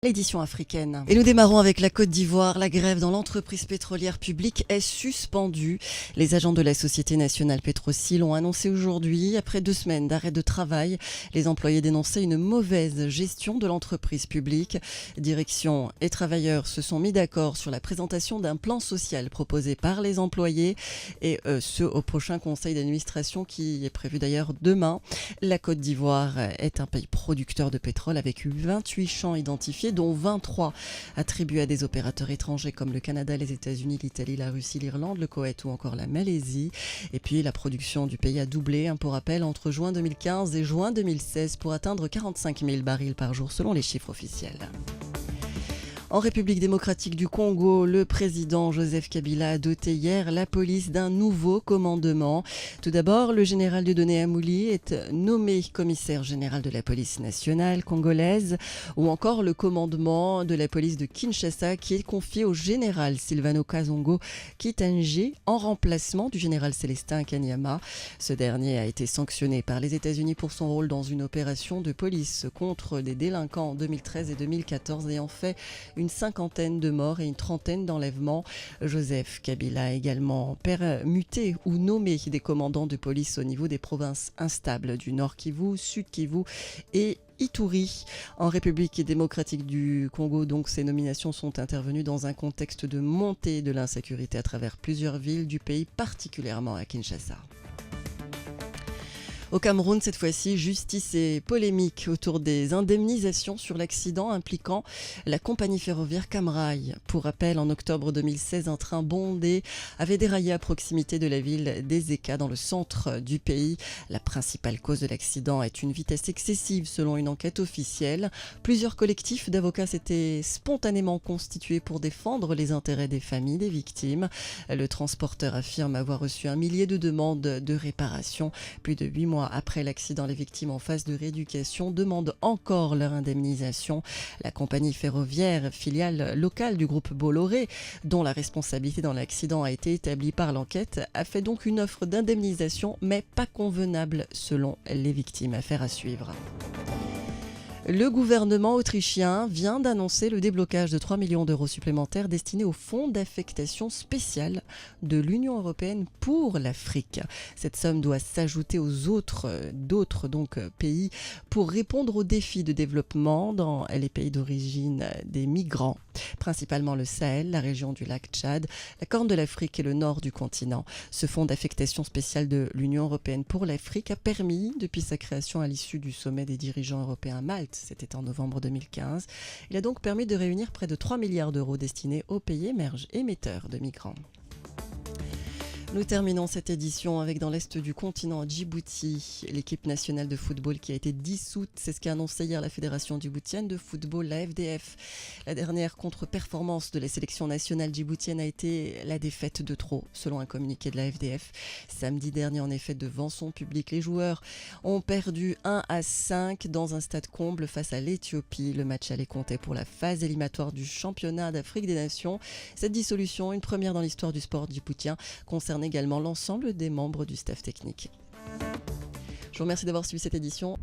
l'édition africaine. Et nous démarrons avec la Côte d'Ivoire. La grève dans l'entreprise pétrolière publique est suspendue. Les agents de la Société nationale Petrosil ont annoncé aujourd'hui, après 2 semaines d'arrêt de travail, les employés dénonçaient une mauvaise gestion de l'entreprise publique. Direction et travailleurs se sont mis d'accord sur la présentation d'un plan social proposé par les employés et ce au prochain conseil d'administration qui est prévu d'ailleurs demain. La Côte d'Ivoire est un pays producteur de pétrole avec 28 champs identifiés, dont 23 attribués à des opérateurs étrangers comme le Canada, les États-Unis, l'Italie, la Russie, l'Irlande, le Koweït ou encore la Malaisie. Et puis la production du pays a doublé, pour rappel, entre juin 2015 et juin 2016 pour atteindre 45 000 barils par jour selon les chiffres officiels. En République démocratique du Congo, le président Joseph Kabila a doté hier la police d'un nouveau commandement. Tout d'abord, le général Dieudonné Amouli est nommé commissaire général de la police nationale congolaise, ou encore le commandement de la police de Kinshasa qui est confié au général Silvano Kasongo Kitenge en remplacement du général Célestin Kanyama. Ce dernier a été sanctionné par les États-Unis pour son rôle dans une opération de police contre des délinquants en 2013 et 2014 ayant fait une 50aine de morts et une 30aine d'enlèvements. Joseph Kabila a également permuté ou nommé des commandants de police au niveau des provinces instables du Nord Kivu, Sud Kivu et Ituri. En République démocratique du Congo, donc, ces nominations sont intervenues dans un contexte de montée de l'insécurité à travers plusieurs villes du pays, particulièrement à Kinshasa. Au Cameroun, cette fois-ci, justice et polémique autour des indemnisations sur l'accident impliquant la compagnie ferroviaire Camrail. Pour rappel, en octobre 2016, un train bondé avait déraillé à proximité de la ville d'Ezeka, dans le centre du pays. La principale cause de l'accident est une vitesse excessive, selon une enquête officielle. Plusieurs collectifs d'avocats s'étaient spontanément constitués pour défendre les intérêts des familles des victimes. Le transporteur affirme avoir reçu 1 millier de demandes de réparation. Plus de 8 mois après l'accident, les victimes en phase de rééducation demandent encore leur indemnisation. La compagnie ferroviaire, filiale locale du groupe Bolloré, dont la responsabilité dans l'accident a été établie par l'enquête, a fait donc une offre d'indemnisation, mais pas convenable selon les victimes. Affaire à suivre. Le gouvernement autrichien vient d'annoncer le déblocage de 3 millions d'euros supplémentaires destinés au fonds d'affectation spéciale de l'Union européenne pour l'Afrique. Cette somme doit s'ajouter aux d'autres pays pour répondre aux défis de développement dans les pays d'origine des migrants, principalement le Sahel, la région du lac Tchad, la Corne de l'Afrique et le nord du continent. Ce fonds d'affectation spéciale de l'Union européenne pour l'Afrique a permis, depuis sa création à l'issue du sommet des dirigeants européens à Malte, c'était en novembre 2015. Il a donc permis de réunir près de 3 milliards d'euros destinés aux pays émetteurs de migrants. Nous terminons cette édition avec, dans l'est du continent, Djibouti, l'équipe nationale de football qui a été dissoute. C'est ce qu'a annoncé hier la Fédération djiboutienne de football, la FDF. La dernière contre-performance de la sélection nationale djiboutienne a été la défaite de trop, selon un communiqué de la FDF. Samedi dernier, en effet, devant son public, les joueurs ont perdu 1-5 dans un stade comble face à l'Éthiopie. Le match allait compter pour la phase éliminatoire du championnat d'Afrique des Nations. Cette dissolution, une première dans l'histoire du sport djiboutien, concerne également l'ensemble des membres du staff technique. Je vous remercie d'avoir suivi cette édition.